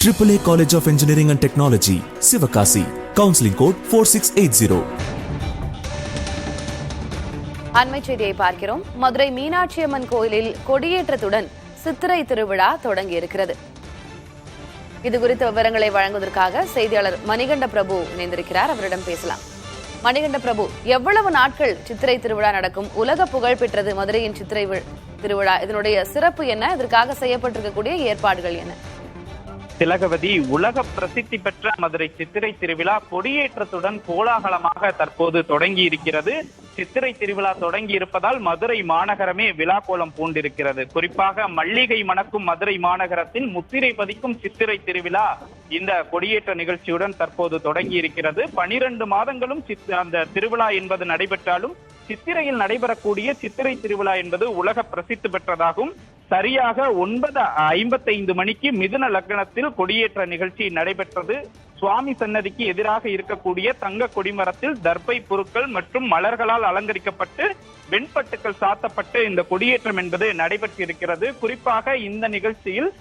AAA College of Engineering and Technology, Sivakasi. Counseling code 4680. அண்மை செய்தியை பார்க்கிறோம். மதுரை மீனாட்சி அம்மன் கோயிலில் கொடியேற்றத்துடன் சித்திரை திருவிழா தொடங்கி இருக்கிறது. இது குறித்த விவரங்களை வழங்குவதற்காக செய்தியாளர் மணிகண்ட பிரபு இணைந்திருக்கிறார். அவரிடம் பேசலாம். மணிகண்ட பிரபு, எவ்வளவு நாட்கள் சித்திரை திருவிழா நடக்கும்? உலக புகழ் பெற்றது மதுரையின் சித்திரை திருவிழா. இதனுடைய சிறப்பு என்ன? இதற்காக செய்யப்பட்டிருக்கக்கூடிய ஏற்பாடுகள் என்ன? திலகவதி, உலக பிரசித்தி பெற்ற மதுரை சித்திரை திருவிழா கொடியேற்றத்துடன் கோலாகலமாக தற்போது தொடங்கி இருக்கிறது. சித்திரை திருவிழா தொடங்கி இருப்பதால் மதுரை மாநகரமே விழாக்கோலம் பூண்டிருக்கிறது. குறிப்பாக மல்லிகை மணக்கும் மதுரை மாநகரத்தின் முத்திரை பதிக்கும் சித்திரை திருவிழா இந்த கொடியேற்ற நிகழ்ச்சியுடன் தற்போது தொடங்கி இருக்கிறது. 12 மாதங்களும் அந்த திருவிழா என்பது நடைபெற்றாலும் சித்திரையில் நடைபெறக்கூடிய சித்திரை திருவிழா என்பது உலக பிரசித்தி பெற்றதாகும். சரியாக 9:55 மணிக்கு மிதுன லக்னத்தில் கொடியேற்ற நிகழ்ச்சி நடைபெற்றது. சுவாமி சன்னதிக்கு எதிராக இருக்கக்கூடிய தங்க கொடிமரத்தில் தர்பை பொருட்கள் மற்றும் மலர்களால் அலங்கரிக்கப்பட்டு வெண்பட்டுக்கள் சாத்தப்பட்டு இந்த கொடியேற்றம் என்பது நடைபெற்றிருக்கிறது. குறிப்பாக இந்த நிகழ்ச்சியில்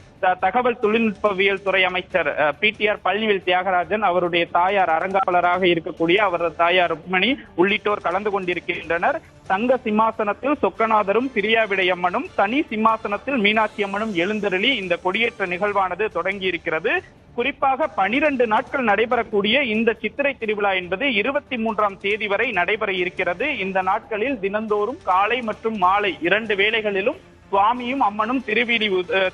தகவல் தொழில்நுட்பவியல் துறை அமைச்சர் PTR பழனிவேல் தியாகராஜன், அவருடைய தாயார் அரங்காவலராக இருக்கக்கூடிய அவரது தாயார் ருக்மணி உள்ளிட்டோர் கலந்து கொண்டிருக்கின்றனர். தங்க சிம்மாசனத்தில் சொக்கநாதரும் பிரியாவிடையம்மனும், தனி சிம்மாசனத்தில் மீனாட்சி அம்மனும் எழுந்தருளி இந்த கொடியேற்ற நிகழ்வானது தொடங்கி இருக்கிறது. குறிப்பாக 12 நாட்கள் நடைபெறக்கூடிய இந்த சித்திரை திருவிழா என்பது 23ஆம் தேதி வரை நடைபெற இருக்கிறது. இந்த நாட்களில் தினந்தோறும் காலை மற்றும் மாலை 2 வேளைகளிலும் சுவாமியும் அம்மனும்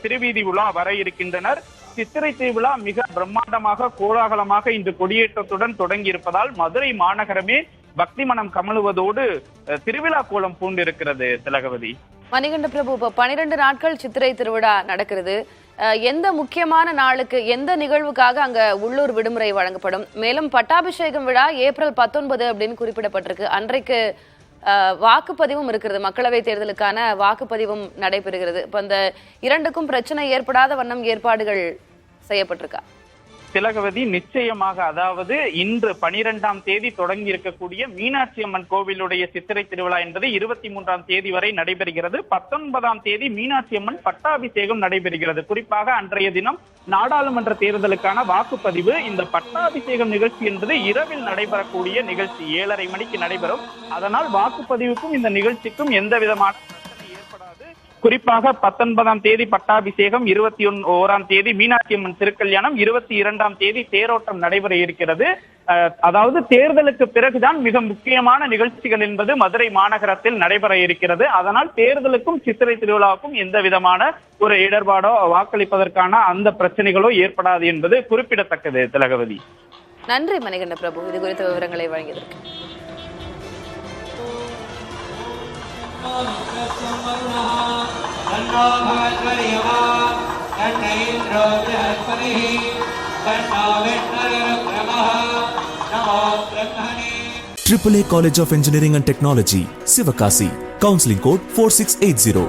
திருவீதி உலா வர இருக்கின்றனர். சித்திரை திருவிழா மிக பிரம்மாண்டமாக கோலாகலமாக இந்த கொடியேற்றத்துடன் தொடங்கி இருப்பதால் மதுரை மாநகரமே பக்தி மனம் கமழுவதோடு திருவிழா கோலம் பூண்டிருக்கிறது. திலகவதி, மணிகண்ட பிரபு, இப்ப 12 நாட்கள் சித்திரை திருவிழா நடக்கிறது. எந்த முக்கியமான நாளுக்கு, எந்த நிகழ்வுக்காக அங்க உள்ளூர் விடுமுறை வழங்கப்படும்? மேலும் பட்டாபிஷேகம் விழா ஏப்ரல் 19 அப்படின்னு குறிப்பிடப்பட்டிருக்கு. அன்றைக்கு வாக்குப்பதிவும் இருக்கிறது. மக்களவை தேர்தலுக்கான வாக்குப்பதிவும் நடைபெறுகிறது. இப்ப அந்த இரண்டுக்கும் பிரச்சனை ஏற்படாத வண்ணம் ஏற்பாடுகள் செய்யப்பட்டிருக்கா? திலகவதி, நிச்சயமாக. அதாவது இன்று 12ஆம் தேதி தொடங்கி இருக்கக்கூடிய மீனாட்சி அம்மன் கோவிலுடைய சித்திரை திருவிழா என்பது 23ஆம் தேதி வரை நடைபெறுகிறது. 19ஆம் தேதி மீனாட்சி அம்மன் பட்டாபிஷேகம் நடைபெறுகிறது. குறிப்பாக அன்றைய தினம் நாடாளுமன்ற தேர்தலுக்கான வாக்குப்பதிவு. இந்த பட்டாபிஷேகம் நிகழ்ச்சி என்பது இரவில் நடைபெறக்கூடிய நிகழ்ச்சி, 7:30 மணிக்கு நடைபெறும். அதனால் வாக்குப்பதிவுக்கும் இந்த நிகழ்ச்சிக்கும் எந்த விதமான குறிப்பாக 19ஆம் தேதி பட்டாபிஷேகம், 21ஆம் தேதி மீனாட்சி அம்மன் திருக்கல்யாணம், 22ஆம் தேதி தேரோட்டம் நடைபெற இருக்கிறது. அதாவது தேர்தலுக்கு பிறகுதான் மிக முக்கியமான நிகழ்ச்சிகள் என்பது மதுரை மாநகரத்தில் நடைபெற இருக்கிறது. அதனால் தேர்தலுக்கும் சித்திரை திருவிழாவுக்கும் எந்த விதமான ஒரு இடர்பாடோ வாக்களிப்பதற்கான அந்த பிரச்சனைகளோ ஏற்படாது என்பது குறிப்பிடத்தக்கது. திலகவதி, நன்றி மணிகண்ட பிரபு, இது குறித்த விவரங்களை வழங்கியதற்கு. AAA College of Engineering and Technology, Sivakasi. Counseling code 4680.